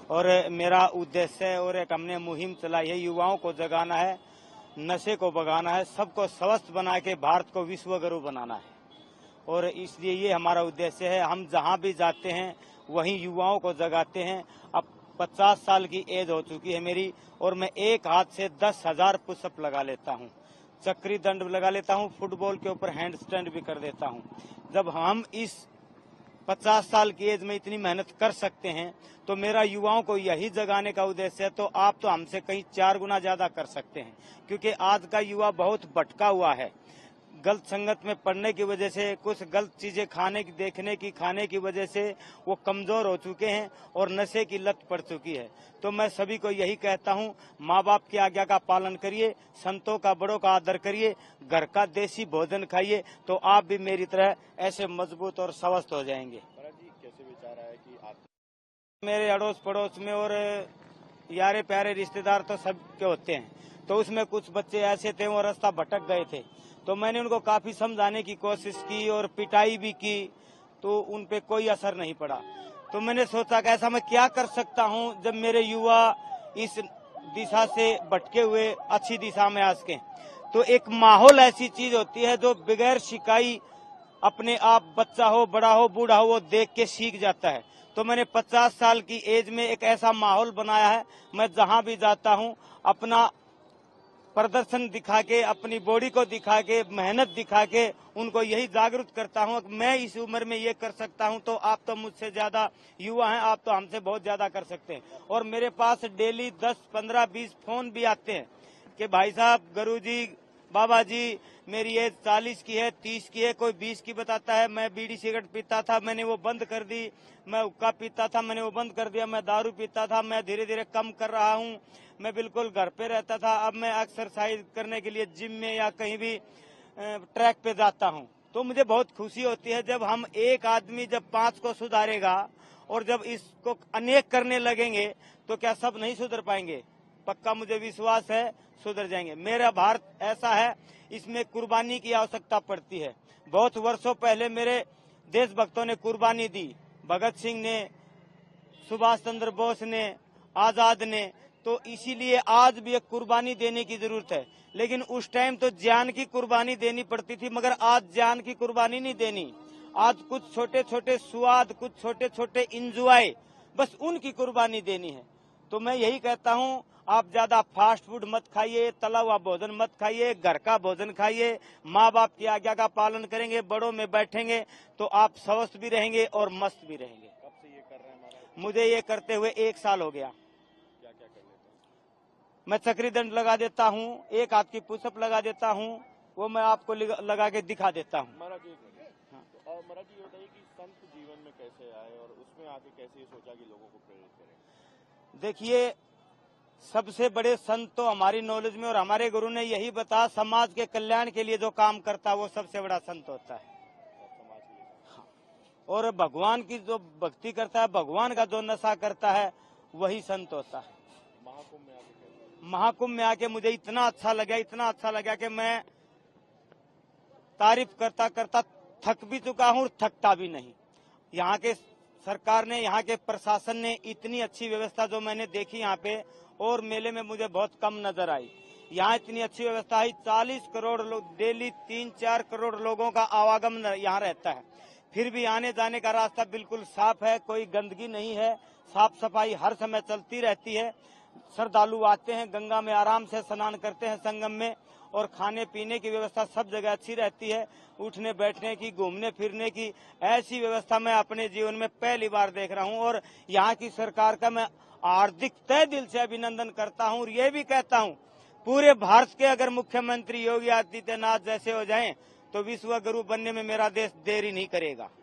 और मेरा उद्देश्य और एक हमने मुहिम चलाई है, युवाओं को जगाना है, नशे को भगाना है, सबको स्वस्थ बना के भारत को विश्व गुरु बनाना है। और इसलिए ये हमारा उद्देश्य है। हम जहाँ भी जाते हैं वहीं युवाओं को जगाते हैं। अब 50 साल की एज हो चुकी है मेरी और मैं एक हाथ से 10,000 पुशअप लगा लेता हूँ, चक्री दंड लगा लेता हूँ, फुटबॉल के ऊपर हैंड स्टैंड भी कर देता हूँ। जब हम इस 50 साल की एज में इतनी मेहनत कर सकते हैं तो मेरा युवाओं को यही जगाने का उद्देश्य है। तो आप तो हमसे कहीं 4 गुना ज्यादा कर सकते हैं, क्योंकि आज का युवा बहुत भटका हुआ है। गलत संगत में पड़ने की वजह से, कुछ गलत चीजें खाने की वजह से वो कमजोर हो चुके हैं और नशे की लत पड़ चुकी है। तो मैं सभी को यही कहता हूँ, माँ बाप की आज्ञा का पालन करिए, संतों का बड़ों का आदर करिए, घर का देसी भोजन खाइए, तो आप भी मेरी तरह ऐसे मजबूत और स्वस्थ हो जाएंगे। जी, कैसे विचार आया कि आप मेरे अड़ोस पड़ोस में और यारे प्यारे रिश्तेदार तो सबके होते हैं, तो उसमें कुछ बच्चे ऐसे थे वो रास्ता भटक गए थे, तो मैंने उनको काफी समझाने की कोशिश की और पिटाई भी की, तो उन पे कोई असर नहीं पड़ा। तो मैंने सोचा कि ऐसा मैं क्या कर सकता हूँ जब मेरे युवा इस दिशा से भटके हुए अच्छी दिशा में आ सकें। तो एक माहौल ऐसी चीज होती है जो बगैर सिखाई अपने आप, बच्चा हो बड़ा हो बूढ़ा हो, वो देख के सीख जाता है। तो मैंने 50 साल की एज में एक ऐसा माहौल बनाया है, मैं जहां भी जाता हूं अपना प्रदर्शन दिखा के, अपनी बॉडी को दिखा के, मेहनत दिखा के उनको यही जागरूक करता हूं कि मैं इस उम्र में ये कर सकता हूं, तो आप तो मुझसे ज्यादा युवा हैं, आप तो हमसे बहुत ज्यादा कर सकते हैं। और मेरे पास डेली 10, 15, 20 फोन भी आते हैं कि भाई साहब, गुरुजी, बाबा जी, मेरी एज 40 की है, 30 की है, कोई 20 की बताता है। मैं बीड़ी सिगरेट पीता था, मैंने वो बंद कर दी। मैं हुक्का पीता था, मैंने वो बंद कर दिया। मैं दारू पीता था, मैं धीरे धीरे कम कर रहा हूँ। मैं बिल्कुल घर पे रहता था, अब मैं एक्सरसाइज करने के लिए जिम में या कहीं भी ट्रैक पे जाता हूँ। तो मुझे बहुत खुशी होती है जब हम एक आदमी जब 5 को सुधारेगा और जब इसको अनेक करने लगेंगे तो क्या सब नहीं सुधर पाएंगे? पक्का मुझे विश्वास है सुधर जाएंगे। मेरा भारत ऐसा है, इसमें कुर्बानी की आवश्यकता पड़ती है। बहुत वर्षों पहले मेरे देशभक्तों ने कुर्बानी दी, भगत सिंह ने, सुभाष चंद्र बोस ने, आजाद ने। तो इसीलिए आज भी एक कुर्बानी देने की जरूरत है। लेकिन उस टाइम तो जान की कुर्बानी देनी पड़ती थी, मगर आज जान की कुर्बानी नहीं देनी। आज कुछ छोटे छोटे स्वाद, कुछ छोटे छोटे इंजॉय, बस उनकी कुर्बानी देनी है। तो मैं यही कहता हूँ, आप ज्यादा फास्ट फूड मत खाइए, तला हुआ भोजन मत खाइए, घर का भोजन खाइए, माँ बाप की आज्ञा का पालन करेंगे, बड़ों में बैठेंगे तो आप स्वस्थ भी रहेंगे और मस्त भी रहेंगे। कब से ये कर रहे हैं महाराज? मुझे ये करते हुए 1 साल हो गया। क्या क्या कर लेते हैं? मैं चक्री दंड लगा देता हूँ, एक हाथ की पुशअप लगा देता हूँ, वो मैं आपको लगा के दिखा देता हूँ। महाराज जी, तो और महाराज जी ये बताइए कि संत जीवन में कैसे आए और उसमें आके कैसे ये सोचा कि लोगों को प्रेरित करें? देखिए, सबसे बड़े संत तो हमारी नॉलेज में और हमारे गुरु ने यही बताया, समाज के कल्याण के लिए जो काम करता है वो सबसे बड़ा संत होता है। समाज के लिए। और भगवान की जो भक्ति करता है, भगवान का जो नशा करता है, वही संत होता है। महाकुंभ में आके मुझे इतना अच्छा लगा कि मैं तारीफ करता करता थक भी चुका हूँ और थकता भी नहीं। यहाँ के सरकार ने, यहाँ के प्रशासन ने इतनी अच्छी व्यवस्था जो मैंने देखी यहाँ पे, और मेले में मुझे बहुत कम नजर आई। यहाँ इतनी अच्छी व्यवस्था है, 40 करोड़ लोग डेली, 3-4 करोड़ लोगों का आवागमन यहाँ रहता है। फिर भी आने जाने का रास्ता बिल्कुल साफ है, कोई गंदगी नहीं है, साफ सफाई हर समय चलती रहती है। श्रद्धालु आते हैं, गंगा में आराम से स्नान करते हैं संगम में, और खाने पीने की व्यवस्था सब जगह अच्छी रहती है। उठने बैठने की, घूमने फिरने की ऐसी व्यवस्था मैं अपने जीवन में पहली बार देख रहा हूँ। और यहाँ की सरकार का मैं हार्दिक तहे दिल से अभिनंदन करता हूँ और ये भी कहता हूँ, पूरे भारत के अगर मुख्यमंत्री योगी आदित्यनाथ जैसे हो जाएं तो विश्व गुरु बनने में मेरा देश देरी नहीं करेगा।